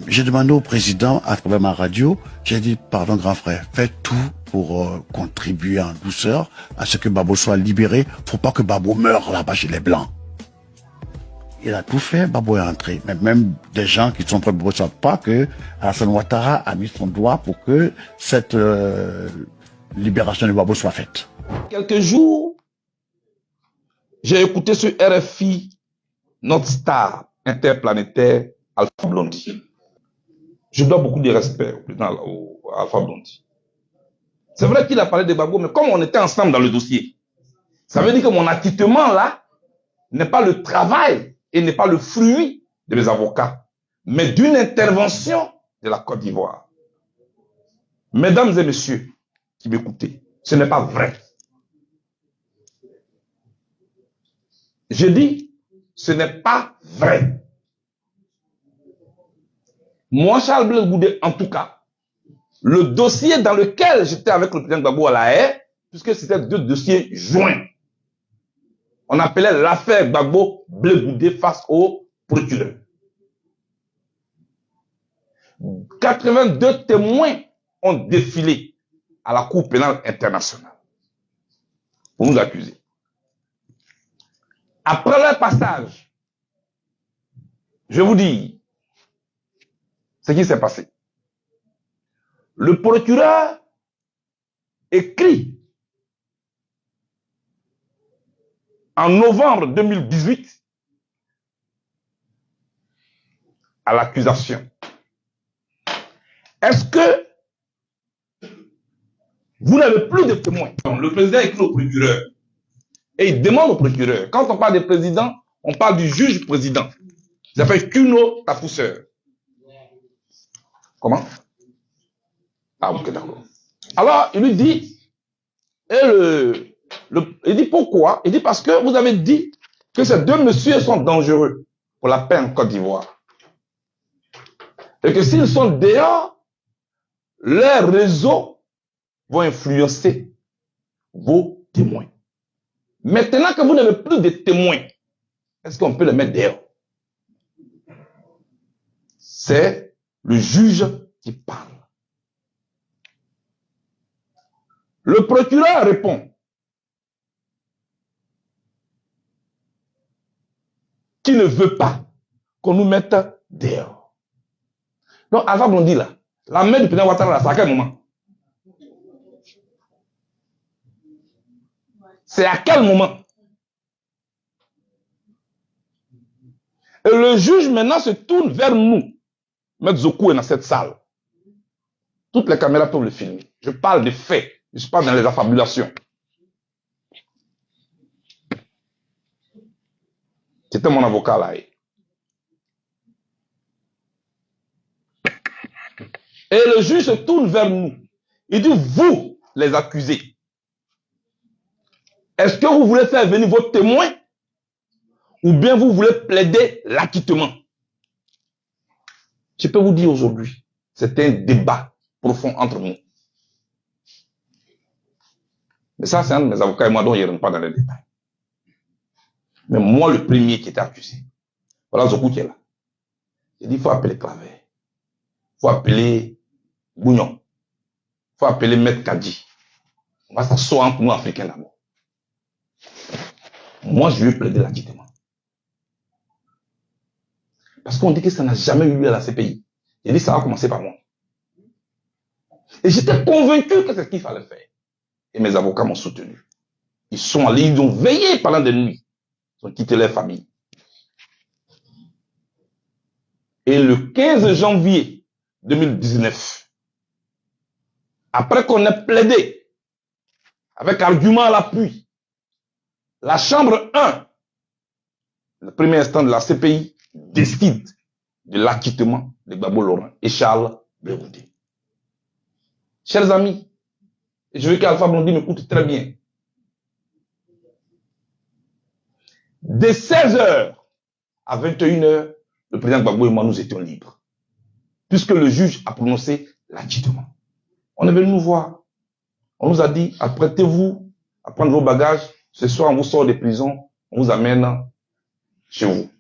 J'ai demandé au président, à travers ma radio, j'ai dit, pardon grand frère, faites tout pour contribuer en douceur à ce que Babo soit libéré. Faut pas que Babo meure là-bas chez les Blancs. Il a tout fait, Babo est rentré. Mais même des gens qui sont prêts ne savent pas que Alassane Ouattara a mis son doigt pour que cette libération de Babo soit faite. Quelques jours, j'ai écouté sur RFI notre star interplanétaire Alpha Blondy. Je dois beaucoup de respect au président Alpha Blondy. C'est vrai qu'il a parlé de Gbagbo, mais comme on était ensemble dans le dossier, ça veut dire que mon acquittement là n'est pas le travail et n'est pas le fruit de mes avocats, mais d'une intervention de la Côte d'Ivoire. Mesdames et messieurs qui m'écoutez, ce n'est pas vrai. Je dis, ce n'est pas vrai. Moi, Charles Blaise Goudé, en tout cas, le dossier dans lequel j'étais avec le président Gbagbo à la haie, puisque c'était deux dossiers joints, on appelait l'affaire Gbagbo Blaise Goudé face au procureur. 82 témoins ont défilé à la Cour pénale internationale pour nous accuser. Après leur passage, je vous dis ce qui s'est passé. Le procureur écrit en novembre 2018 à l'accusation. Est-ce que vous n'avez plus de témoins? Le président écrit au procureur et il demande au procureur. Quand on parle des présidents, on parle du juge président. Il s'appelle Kuno Tafousseur. Comment? Ah, ok, d'accord. Alors, il lui dit, il dit pourquoi? Il dit parce que vous avez dit que ces deux messieurs sont dangereux pour la paix en Côte d'Ivoire. Et que s'ils sont dehors, leurs réseaux vont influencer vos témoins. Maintenant que vous n'avez plus de témoins, est-ce qu'on peut les mettre dehors? C'est le juge qui parle. Le procureur répond qu'il ne veut pas qu'on nous mette dehors. Donc, Alpha Blondy là, la main du président Ouattara là, c'est à quel moment? C'est à quel moment? Et le juge maintenant se tourne vers nous. Maître Zokou est dans cette salle. Toutes les caméras peuvent le filmer. Je parle des faits. Je ne suis pas dans les affabulations. C'était mon avocat là. Et le juge se tourne vers nous. Il dit, vous, les accusés, est-ce que vous voulez faire venir vos témoins ou bien vous voulez plaider l'acquittement? Je peux vous dire aujourd'hui, c'est un débat profond entre nous. Mais ça, c'est un de mes avocats et moi, donc je ne rentre pas dans les détails. Mais moi, le premier qui était accusé, voilà Zokou qui est là. Il dit, il faut appeler Claver. Il faut appeler Bougnon. Il faut appeler Maître Kadi. On va s'asseoir entre nous, Africains, d'abord. Moi, je vais plaider l'acquittement. Parce qu'on dit que ça n'a jamais eu lieu à la CPI. J'ai dit, ça va commencer par moi. Et j'étais convaincu que c'est ce qu'il fallait faire. Et mes avocats m'ont soutenu. Ils sont allés, ils ont veillé pendant des nuits. Ils ont quitté leur famille. Et le 15 janvier 2019, après qu'on ait plaidé, avec argument à l'appui, la chambre 1, le premier instant de la CPI, décide de l'acquittement de Gbagbo Laurent et Charles Blaise Goudé. Chers amis, je veux qu'Alpha Blondy m'écoute très bien. De 16h à 21h, le président Gbagbo et moi, nous étions libres. Puisque le juge a prononcé l'acquittement. On est venu nous voir. On nous a dit, apprêtez-vous à prendre vos bagages. Ce soir, on vous sort des prisons. On vous amène chez vous.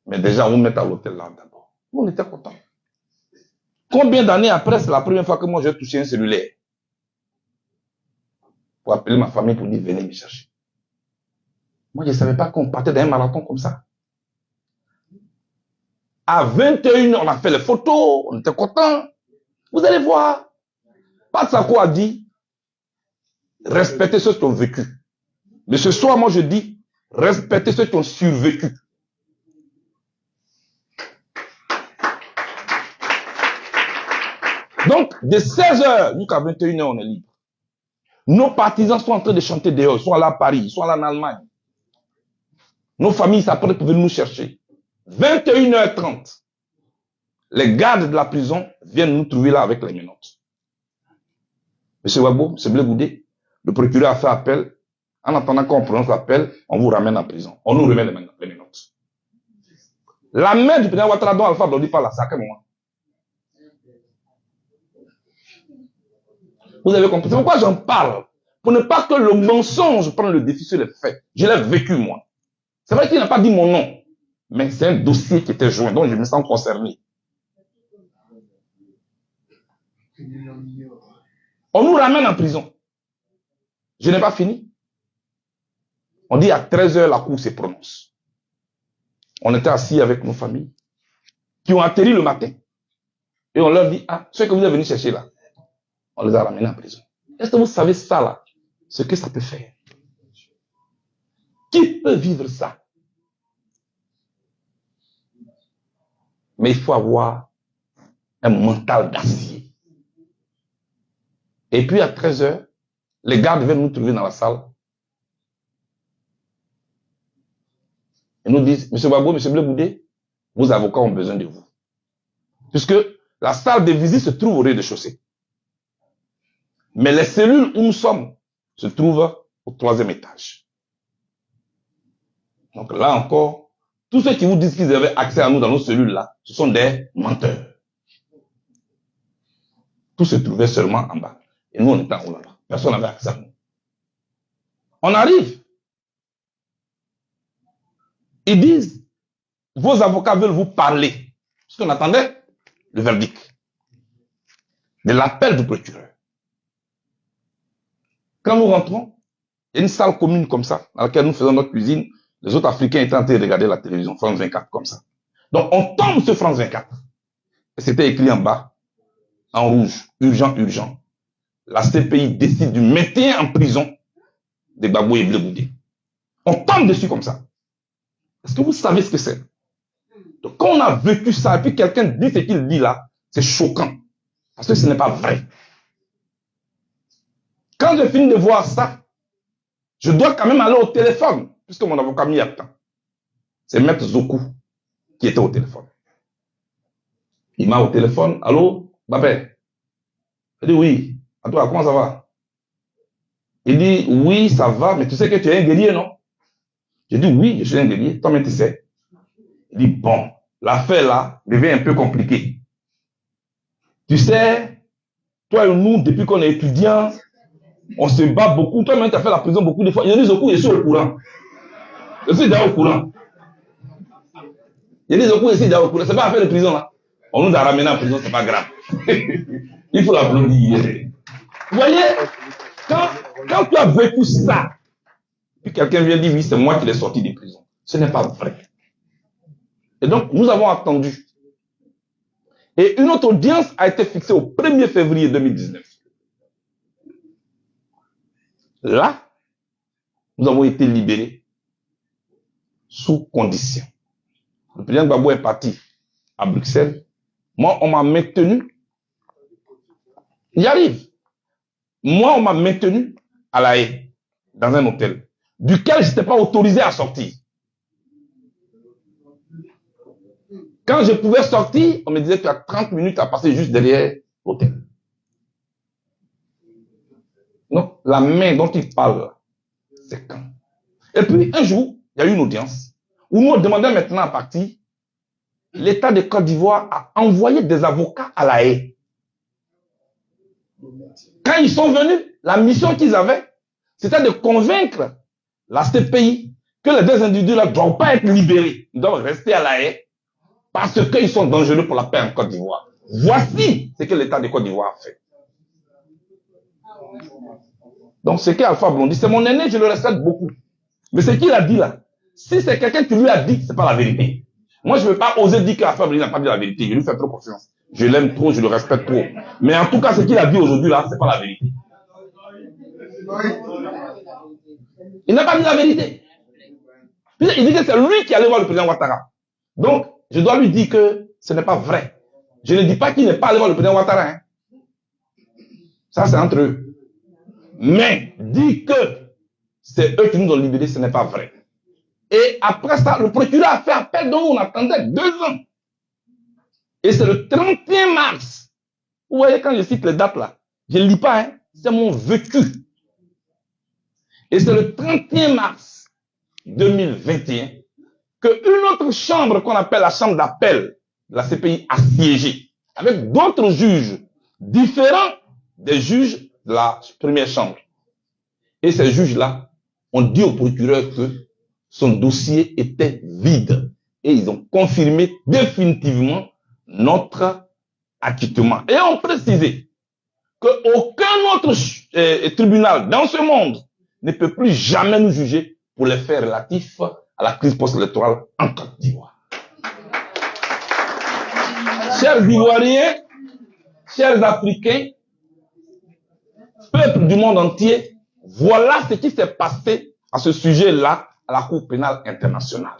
Mais déjà, on vous met à l'hôtel là d'abord. On était contents. Combien d'années après, c'est la première fois que moi j'ai touché un cellulaire pour appeler ma famille pour dire venez me chercher. Moi, je ne savais pas qu'on partait d'un marathon comme ça. À 21h, on a fait les photos, on était contents. Vous allez voir. Pat Sako a dit, respectez ceux qui ont vécu. Mais ce soir, moi je dis, respectez ceux qui ont survécu. Donc, de 16h jusqu'à 21h, on est libre. Nos partisans sont en train de chanter dehors, ils sont là à Paris, ils sont là en Allemagne. Nos familles s'apprêtent pour venir nous chercher. 21h30, les gardes de la prison viennent nous trouver là avec les menottes. Monsieur Wabo, M. Blé Goudé, le procureur a fait appel. En attendant qu'on prononce l'appel, on vous ramène en prison. On nous remet les menottes. La main du président Ouattara dont Alpha Blondy parle, c'est à quel moment? Vous avez compris? C'est pourquoi j'en parle. Pour ne pas que le mensonge prenne le défi sur les faits. Je l'ai vécu, moi. C'est vrai qu'il n'a pas dit mon nom. Mais c'est un dossier qui était joint, donc je me sens concerné. On nous ramène en prison. Je n'ai pas fini. On dit à 13h, la cour se prononce. On était assis avec nos familles qui ont atterri le matin. Et on leur dit, ah, ceux que vous êtes venus chercher là, on les a ramenés en prison. Est-ce que vous savez ça là? Ce que ça peut faire? Qui peut vivre ça? Mais il faut avoir un mental d'acier. Et puis à 13h, les gardes viennent nous trouver dans la salle. Ils nous disent, M. Babo, M. Blé Goudé, vos avocats ont besoin de vous. Puisque la salle de visite se trouve au rez-de-chaussée. Mais les cellules où nous sommes se trouvent au 3e étage. Donc là encore, tous ceux qui vous disent qu'ils avaient accès à nous dans nos cellules-là, ce sont des menteurs. Tout se trouvait seulement en bas. Et nous, on était en haut là-bas. Personne n'avait accès à nous. On arrive. Ils disent, vos avocats veulent vous parler. Parce qu'on attendait le verdict. De l'appel du procureur. Quand nous rentrons, il y a une salle commune comme ça, dans laquelle nous faisons notre cuisine. Les autres Africains étaient en train de regarder la télévision, France 24, comme ça. Donc, on tombe sur France 24. Et c'était écrit en bas, en rouge, urgent, urgent. La CPI décide du maintien en prison de Babou et Blé Goudé. On tombe dessus comme ça. Est-ce que vous savez ce que c'est? Donc, quand on a vécu ça, et puis quelqu'un dit ce qu'il dit là, c'est choquant. Parce que ce n'est pas vrai. Quand je finis de voir ça, je dois quand même aller au téléphone, puisque mon avocat m'y attend. C'est Maître Zoku qui était au téléphone. Il m'a au téléphone. Allô, Babé? Il dit oui. À toi, comment ça va? Il dit oui, ça va, mais tu sais que tu es un guerrier, non? J'ai dit oui, je suis un guerrier. Toi-même, tu sais. Il dit bon, l'affaire là devient un peu compliquée. Tu sais, toi et nous, depuis qu'on est étudiants, on se bat beaucoup. Toi-même, tu as fait la prison beaucoup de fois. Il dit Zoku, je suis au courant. Je suis déjà au courant. Il dit Zoku, je suis déjà au courant. C'est pas affaire de prison là. On nous a ramené en prison, c'est pas grave. Il faut l'applaudir. Vous voyez, quand tu as vécu ça, puis quelqu'un vient dire oui, c'est moi qui l'ai sorti de prison. Ce n'est pas vrai. Et donc, nous avons attendu. Et une autre audience a été fixée au 1er février 2019. Là, nous avons été libérés sous condition. Le président Gbagbo est parti à Bruxelles. Moi, on m'a maintenu. Il arrive. Moi, on m'a maintenu à La Haye, dans un hôtel, duquel je n'étais pas autorisé à sortir. Quand je pouvais sortir, on me disait que tu as 30 minutes à passer juste derrière l'hôtel. Donc, la main dont il parle, c'est quand. Et puis, un jour, il y a eu une audience où nous on demandait maintenant à partir. L'État de Côte d'Ivoire a envoyé des avocats à La Haye. Quand ils sont venus, la mission qu'ils avaient, c'était de convaincre la CPI que les deux individus-là ne doivent pas être libérés. Ils doivent rester à La Haye parce qu'ils sont dangereux pour la paix en Côte d'Ivoire. Voici ce que l'État de Côte d'Ivoire a fait. Donc, ce qu'Alpha Blondy, c'est mon aîné, je le respecte beaucoup. Mais ce qu'il a dit là, si c'est quelqu'un qui lui a dit, c'est pas la vérité. Moi, je ne vais pas oser dire qu'Alpha Blondy n'a pas dit la vérité. Je lui fais trop confiance. Je l'aime trop, je le respecte trop. Mais en tout cas, ce qu'il a dit aujourd'hui là, c'est pas la vérité. Il n'a pas dit la vérité. Il dit que c'est lui qui allait voir le président Ouattara. Donc, je dois lui dire que ce n'est pas vrai. Je ne dis pas qu'il n'est pas allé voir le président Ouattara. Hein. Ça, c'est entre eux. Mais, dire que c'est eux qui nous ont libérés, ce n'est pas vrai. Et après ça, le procureur a fait appel dont on attendait 2 ans. Et c'est le 31 mars. Vous voyez, quand je cite les dates là, je ne lis pas, hein, c'est mon vécu. Et c'est le 31 mars 2021 qu'une autre chambre qu'on appelle la chambre d'appel de la CPI a siégé avec d'autres juges différents des juges de la première chambre. Et ces juges-là ont dit au procureur que son dossier était vide. Et ils ont confirmé définitivement notre acquittement. Et ont précisé qu'aucun autre tribunal dans ce monde ne peut plus jamais nous juger pour les faits relatifs à la crise post-électorale en Côte d'Ivoire. Chers Ivoiriens, chers Africains, peuple du monde entier, voilà ce qui s'est passé à ce sujet-là à la Cour pénale internationale.